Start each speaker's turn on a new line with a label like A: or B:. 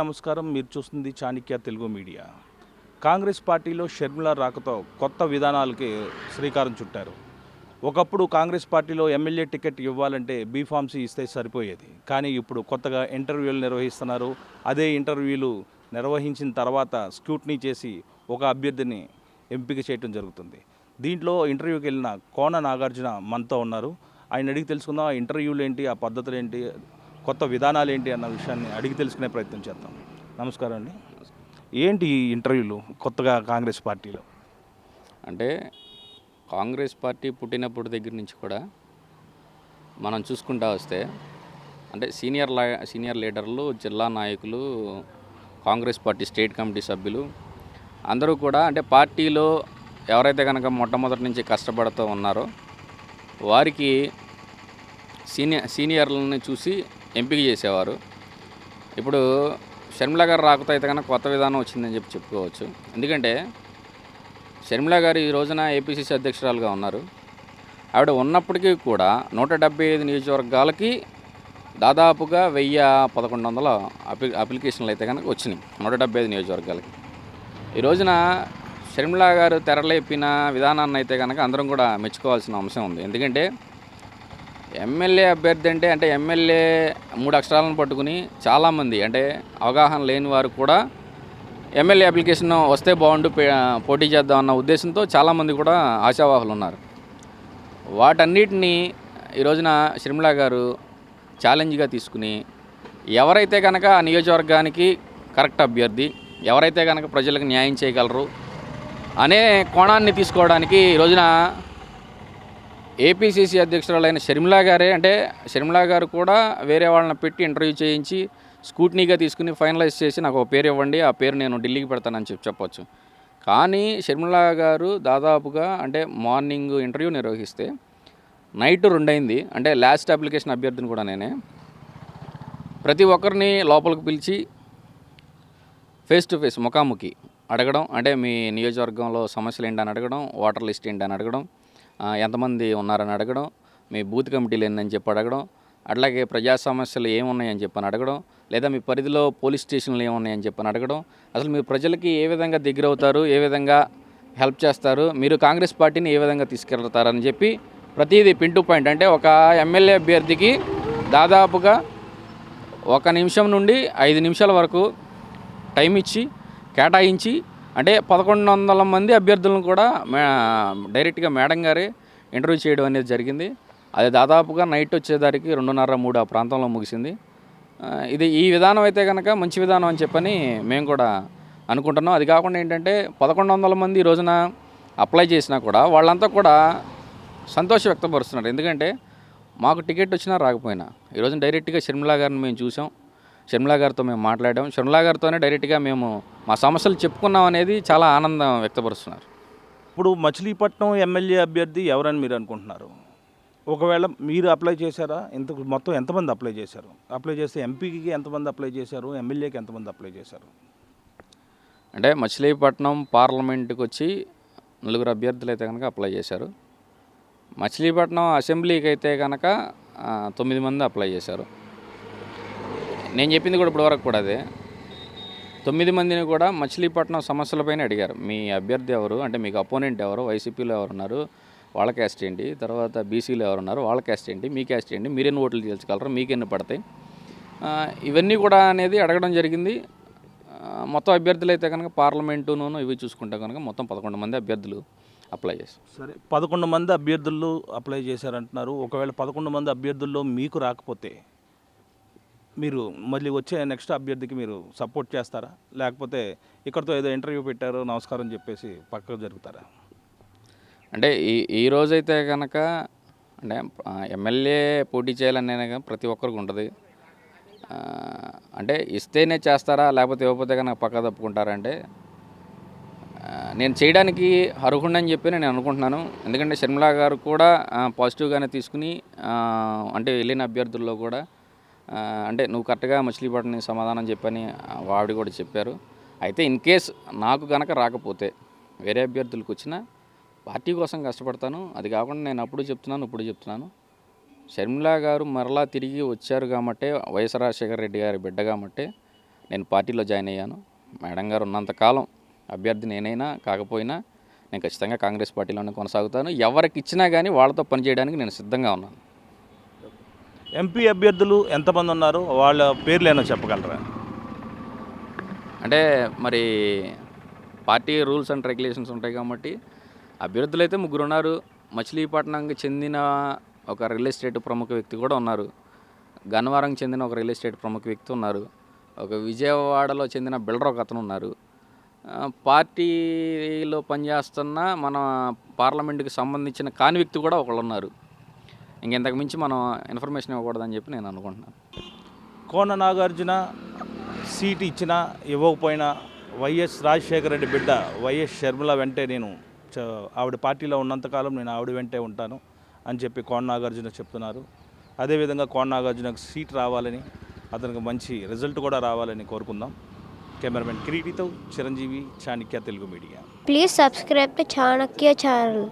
A: నమస్కారం. మీరు చూస్తుంది చాణక్య తెలుగు మీడియా. కాంగ్రెస్ పార్టీలో షర్మిల రాకతో కొత్త విధానాలకి శ్రీకారం చుట్టారు. ఒకప్పుడు కాంగ్రెస్ పార్టీలో ఎమ్మెల్యే టికెట్ ఇవ్వాలంటే బీఫామ్సీ ఇస్తే సరిపోయేది. కానీ ఇప్పుడు కొత్తగా ఇంటర్వ్యూలు నిర్వహిస్తున్నారు. అదే ఇంటర్వ్యూలు నిర్వహించిన తర్వాత స్క్రూటినీ చేసి ఒక అభ్యర్థిని ఎంపిక చేయడం జరుగుతుంది. దీంట్లో ఇంటర్వ్యూకి వెళ్ళిన కోన నాగార్జున మనతో ఉన్నారు. ఆయన అడిగి తెలుసుకుందాం, ఆ ఇంటర్వ్యూలు ఏంటి, ఆ పద్ధతులు ఏంటి, కొత్త విధానాలు ఏంటి అన్న విషయాన్ని అడిగి తెలుసుకునే ప్రయత్నం చేద్దాం. నమస్కారం అండి. ఏంటి ఈ ఇంటర్వ్యూలు కొత్తగా కాంగ్రెస్ పార్టీలో?
B: అంటే కాంగ్రెస్ పార్టీ పుట్టినప్పుడు దగ్గర నుంచి కూడా మనం చూసుకుంటా వస్తే అంటే సీనియర్ లీడర్లు, జిల్లా నాయకులు, కాంగ్రెస్ పార్టీ స్టేట్ కమిటీ సభ్యులు అందరూ కూడా అంటే పార్టీలో ఎవరైతే కనుక మొట్టమొదటి నుంచి కష్టపడుతూ ఉన్నారో వారికి సీనియర్లని చూసి ఎంపిక చేసేవారు. ఇప్పుడు షర్మిల గారు రాకతో అయితే కనుక కొత్త విధానం వచ్చిందని చెప్పుకోవచ్చు. ఎందుకంటే షర్మిల గారు ఈ రోజున ఏపీసీసీ అధ్యక్షురాలుగా ఉన్నారు. ఆవిడ ఉన్నప్పటికీ కూడా 175 నియోజకవర్గాలకి దాదాపుగా 1100 అప్లికేషన్లు అయితే కనుక వచ్చినాయి 175 నియోజకవర్గాలకి. ఈ రోజున షర్మిల గారు తెరలేపిన విధానాన్ని అయితే కనుక అందరం కూడా మెచ్చుకోవాల్సిన అంశం ఉంది. ఎందుకంటే ఎమ్మెల్యే అభ్యర్థి అంటే ఎమ్మెల్యే 3 అక్షరాలను పట్టుకుని చాలామంది అంటే అవగాహన లేని వారు కూడా ఎమ్మెల్యే అప్లికేషన్ వస్తే బాగుండు, పోటీ చేద్దాం అన్న ఉద్దేశంతో చాలామంది కూడా ఆశావాహులు ఉన్నారు. వాటన్నిటినీ ఈ రోజున షర్మిల గారు ఛాలెంజ్గా తీసుకుని ఎవరైతే కనుక ఆ నియోజకవర్గానికి కరెక్ట్ అభ్యర్థి, ఎవరైతే కనుక ప్రజలకు న్యాయం చేయగలరు అనే కోణాన్ని తీసుకోవడానికి ఈ రోజున ఏపీసీసీ అధ్యక్షురాలైన షర్మిల గారే అంటే షర్మిల గారు కూడా వేరే వాళ్ళని పెట్టి ఇంటర్వ్యూ చేయించి స్కూట్నీగా తీసుకుని ఫైనలైజ్ చేసి నాకు ఒక పేరు ఇవ్వండి, ఆ పేరు నేను ఢిల్లీకి పెడతానని చెప్పొచ్చు. కానీ షర్మిల గారు దాదాపుగా అంటే మార్నింగ్ ఇంటర్వ్యూ నిర్వహిస్తే నైట్ 2 అయింది. అంటే లాస్ట్ అప్లికేషన్ అభ్యర్థిని కూడా నేనే. ప్రతి ఒక్కరిని లోపలికి పిలిచి ఫేస్ టు ఫేస్ ముఖాముఖి అడగడం, అంటే మీ నియోజకవర్గంలో సమస్యలు ఏంటని అడగడం, ఓటర్ లిస్ట్ ఏంటని అడగడం, ఎంతమంది ఉన్నారని అడగడం, మీ బూత్ కమిటీలు ఏందని చెప్పి అడగడం, అట్లాగే ప్రజా సమస్యలు ఏమున్నాయని చెప్పని అడగడం, లేదా మీ పరిధిలో పోలీస్ స్టేషన్లు ఏమున్నాయని చెప్పని అడగడం, అసలు మీరు ప్రజలకి ఏ విధంగా దగ్గర అవుతారు, ఏ విధంగా హెల్ప్ చేస్తారు, మీరు కాంగ్రెస్ పార్టీని ఏ విధంగా తీసుకెళ్తారని చెప్పి ప్రతిదీ పిన్ టు పాయింట్. అంటే ఒక ఎమ్మెల్యే అభ్యర్థికి దాదాపుగా 1 నిమిషం నుండి 5 నిమిషాల వరకు టైం ఇచ్చి కేటాయించి అంటే 1100 మంది అభ్యర్థులను కూడా డైరెక్ట్గా మేడం గారే ఇంటర్వ్యూ చేయడం అనేది జరిగింది. అది దాదాపుగా నైట్ వచ్చేదానికి 2:30-3 ఆ ప్రాంతంలో ముగిసింది. ఈ విధానం అయితే కనుక మంచి విధానం అని చెప్పని మేము కూడా అనుకుంటున్నాం. అది కాకుండా ఏంటంటే 1100 మంది ఈ రోజున అప్లై చేసినా కూడా వాళ్ళంతా కూడా సంతోషం వ్యక్తపరుస్తున్నారు. ఎందుకంటే మాకు టికెట్ వచ్చినా రాకపోయినా ఈ రోజున డైరెక్ట్గా షర్మిల గారిని మేము చూసాం, షర్మిల గారితో మేము మాట్లాడాం, షర్మిల గారితోనే డైరెక్ట్గా మేము మా సమస్యలు చెప్పుకున్నాం అనేది చాలా ఆనందం వ్యక్తపరుస్తున్నారు.
A: ఇప్పుడు మచిలీపట్నం ఎమ్మెల్యే అభ్యర్థి ఎవరని మీరు అనుకుంటున్నారు? ఒకవేళ మీరు అప్లై చేశారా? మొత్తం ఎంతమంది అప్లై చేశారు? అప్లై చేస్తే ఎంపీకి ఎంతమంది అప్లై చేశారు, ఎమ్మెల్యేకి ఎంతమంది అప్లై చేశారు?
B: అంటే మచిలీపట్నం పార్లమెంటుకి వచ్చి 4 అభ్యర్థులు అయితే కనుక అప్లై చేశారు. మచిలీపట్నం అసెంబ్లీకి అయితే కనుక 9 మంది అప్లై చేశారు. నేను చెప్పింది కూడా ఇప్పటివరకు కూడా అదే. 9 మందిని కూడా మచిలీపట్నం సమస్యలపైన అడిగారు. మీ అభ్యర్థి ఎవరు, అంటే మీకు అపోనెంట్ ఎవరు, వైసీపీలో ఎవరున్నారు, వాళ్ళ క్యాస్ట్ ఏంటి, తర్వాత బీసీలో ఎవరున్నారు, వాళ్ళ క్యాస్ట్ ఏంటి, మీ క్యాస్ట్ ఏంటి, మీరెన్ని ఓట్లు తీర్చగలరు, మీకెన్ని పడతాయి, ఇవన్నీ కూడా అనేది అడగడం జరిగింది. మొత్తం అభ్యర్థులు అయితే కనుక పార్లమెంటును ఇవి చూసుకుంటే కనుక మొత్తం 11 మంది అభ్యర్థులు అప్లై చేశారు.
A: సరే, 11 మంది అభ్యర్థులు అప్లై చేశారంటున్నారు. ఒకవేళ 11 మంది అభ్యర్థుల్లో మీకు రాకపోతే మీరు మళ్ళీ వచ్చే నెక్స్ట్ అభ్యర్థికి మీరు సపోర్ట్ చేస్తారా, లేకపోతే ఇక్కడితో ఏదో ఇంటర్వ్యూ పెట్టారు నమస్కారం చెప్పేసి పక్కకు జరుగుతారా?
B: అంటే ఈ రోజైతే కనుక అంటే ఎమ్మెల్యే పోటీ చేయాలనే ప్రతి ఒక్కరికి ఉంటుంది. అంటే ఇస్తేనే చేస్తారా, లేకపోతే ఇవ్వకపోతే కనుక పక్క తప్పుకుంటారంటే నేను చేయడానికి అర్హుడని చెప్పి నేను అనుకుంటున్నాను. ఎందుకంటే షర్మిల గారు కూడా పాజిటివ్గానే తీసుకుని అంటే వెళ్ళిన అభ్యర్థుల్లో కూడా అంటే నువ్వు కరెక్ట్గా మచిలీపట్నం సమాధానం చెప్పని ఆవిడ కూడా చెప్పారు. అయితే ఇన్ కేస్ నాకు కనుక రాకపోతే వేరే అభ్యర్థులకు వచ్చినా పార్టీ కోసం కష్టపడతాను. అది కాకుండా నేను అప్పుడు చెప్తున్నాను, ఇప్పుడు చెప్తున్నాను, షర్మిల గారు మరలా తిరిగి వచ్చారు కాబట్టి వైఎస్ రాజశేఖర రెడ్డి గారి బిడ్డ కాబట్టి నేను పార్టీలో జాయిన్ అయ్యాను. మేడం గారు ఉన్నంతకాలం అభ్యర్థి నేనైనా కాకపోయినా నేను ఖచ్చితంగా కాంగ్రెస్ పార్టీలోనే కొనసాగుతాను. ఎవరికి ఇచ్చినా కానీ వాళ్ళతో పనిచేయడానికి నేను సిద్ధంగా ఉన్నాను.
A: ఎంపీ అభ్యర్థులు ఎంతమంది ఉన్నారు, వాళ్ళ పేర్లు ఏమైనా చెప్పగలరా?
B: అంటే మరి పార్టీ రూల్స్ అండ్ రెగ్యులేషన్స్ ఉంటాయి కాబట్టి అభ్యర్థులు అయితే 3 ఉన్నారు. మచిలీపట్నంకి చెందిన ఒక రియల్ ఎస్టేట్ ప్రముఖ వ్యక్తి కూడా ఉన్నారు. గన్నవరంకి చెందిన ఒక రియల్ ఎస్టేట్ ప్రముఖ వ్యక్తి ఉన్నారు. ఒక విజయవాడలో చెందిన బిల్డర్ ఒక అతను ఉన్నారు. పార్టీలో పనిచేస్తున్న మన పార్లమెంటుకి సంబంధించిన కాని వ్యక్తి కూడా ఒకళ్ళు ఉన్నారు. ఇంకెంతకు మించి మనం ఇన్ఫర్మేషన్ ఇవ్వకూడదని చెప్పి నేను అనుకుంటున్నాను.
A: కోన నాగార్జున సీట్ ఇచ్చినా ఇవ్వకపోయినా వైఎస్ రాజశేఖర రెడ్డి బిడ్డ వైఎస్ షర్మిల వెంటే నేను ఆవిడ పార్టీలో ఉన్నంతకాలం నేను ఆవిడ వెంటే ఉంటాను అని చెప్పి కోన నాగార్జున చెప్తున్నారు. అదేవిధంగా కోన నాగార్జునకు సీట్ రావాలని, అతనికి మంచి రిజల్ట్ కూడా రావాలని కోరుకుందాం. కెమెరామెన్ కిరీటితో Chiranjeevi, Chanakya Telugu media.
C: Please subscribe to Chanakya channel.